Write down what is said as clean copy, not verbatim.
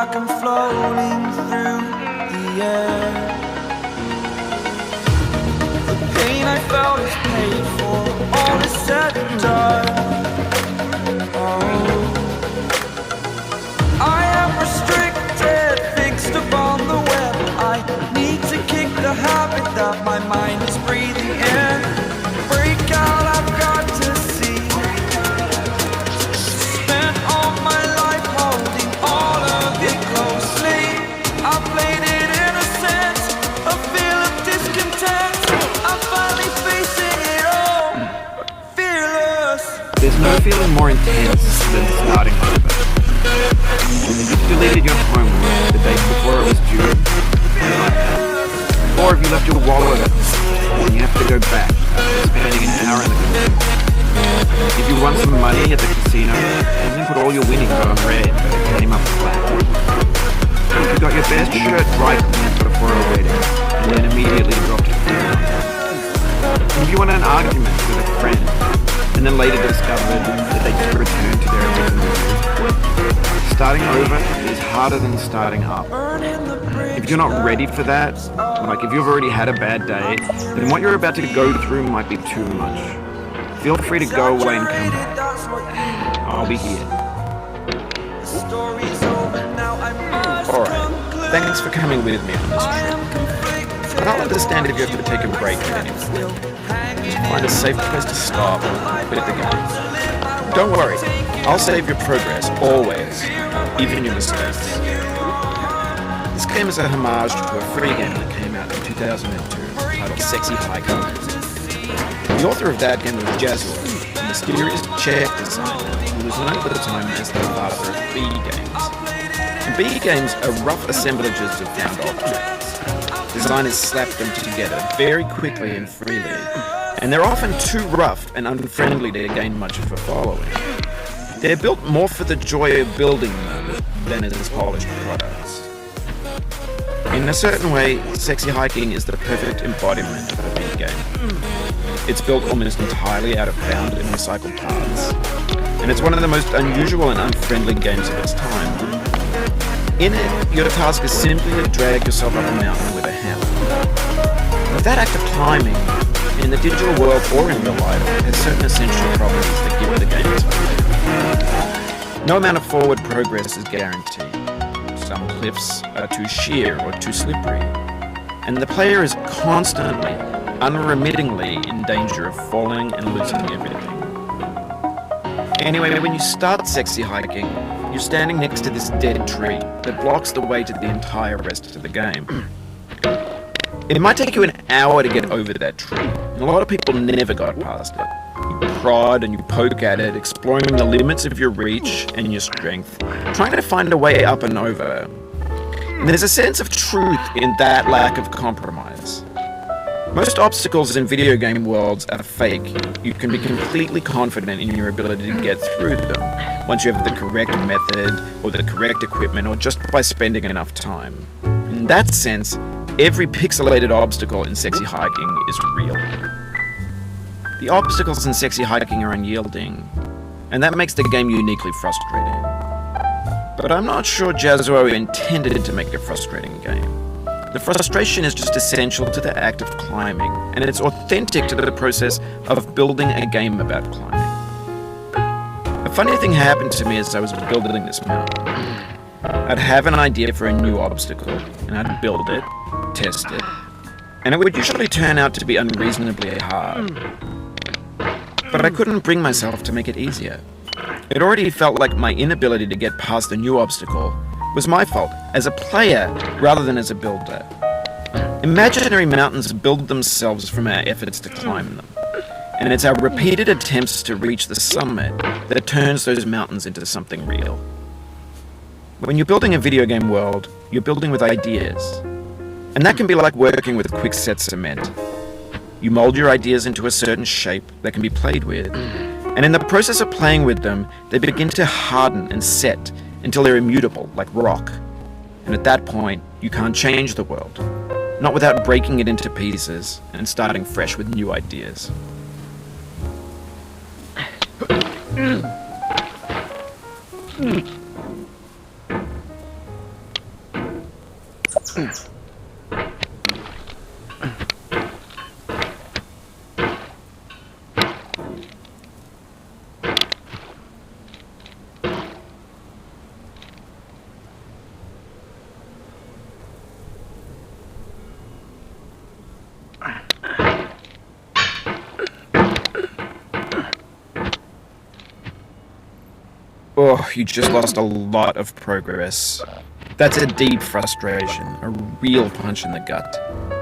like I'm floating through the air. The pain I felt is paid for, all is said and done. Oh, I am restricted, fixed upon the web. I need to kick the habit that my mind is breathing in. Break out, I've got to see. Spent all my life holding all of it closely. I played it innocent, a feel of discontent. I'm finally facing it all, fearless. There's no feeling more intense than starting over. You've deleted your homework the day before it was due, or if you left your wallet at home and you have to go back after spending an hour in the casino. If you won some money at the casino and then put all your winnings on red but it came up flat. If you got your best shirt dry cleaned before a wedding and then immediately dropped it down. If you won an argument with a friend and then later discovered that they just returned to their original mood. Starting over is harder than starting up. If you're not ready for that, like if you've already had a bad day, then what you're about to go through might be too much. Feel free to go away and come back. I'll be here. Alright, thanks for coming with me on this trip. But I'll understand if you have to take a break at any point. Just find a safe place to stop and quit the game. Don't worry, I'll save your progress, always, even your mistakes. This game is a homage to a free game that came out in 2002 titled Sexy Hiking. The author of that game was Jazzuo, a mysterious Czech designer who was known at the time as the father of B games. And B games are rough assemblages of found objects. Designers slap them together very quickly and freely, and they're often too rough and unfriendly to gain much of a following. They're built more for the joy of building them than as polished products. In a certain way, Sexy Hiking is the perfect embodiment of a B game. It's built almost entirely out of found and recycled parts, and it's one of the most unusual and unfriendly games of its time. In it, your task is simply to drag yourself up a mountain with a hammer. But that act of climbing, in the digital world or in real life, has certain essential properties that give the game its value. No amount of forward progress is guaranteed. Some cliffs are too sheer or too slippery, and the player is constantly, unremittingly in danger of falling and losing everything. Anyway, when you start Sexy Hiking, you're standing next to this dead tree that blocks the way to the entire rest of the game. It might take you an hour to get over that tree, and a lot of people never got past it. You prod and you poke at it, exploring the limits of your reach and your strength, trying to find a way up and over. And there's a sense of truth in that lack of compromise. Most obstacles in video game worlds are fake. You can be completely confident in your ability to get through them once you have the correct method or the correct equipment or just by spending enough time. In that sense, every pixelated obstacle in Sexy Hiking is real. The obstacles in Sexy Hiking are unyielding, and that makes the game uniquely frustrating. But I'm not sure Jazzuo intended to make a frustrating game. The frustration is just essential to the act of climbing, and it's authentic to the process of building a game about climbing. A funny thing happened to me as I was building this mountain. I'd have an idea for a new obstacle, and I'd build it, test it, and it would usually turn out to be unreasonably hard. But I couldn't bring myself to make it easier. It already felt like my inability to get past the new obstacle was my fault as a player rather than as a builder. Imaginary mountains build themselves from our efforts to climb them, and it's our repeated attempts to reach the summit that turns those mountains into something real. When you're building a video game world, you're building with ideas, and that can be like working with quickset cement. You mold your ideas into a certain shape that can be played with, and in the process of playing with them, they begin to harden and set until they're immutable, like rock. And at that point, you can't change the world, not without breaking it into pieces and starting fresh with new ideas. Oh, you just lost a lot of progress. That's a deep frustration, a real punch in the gut.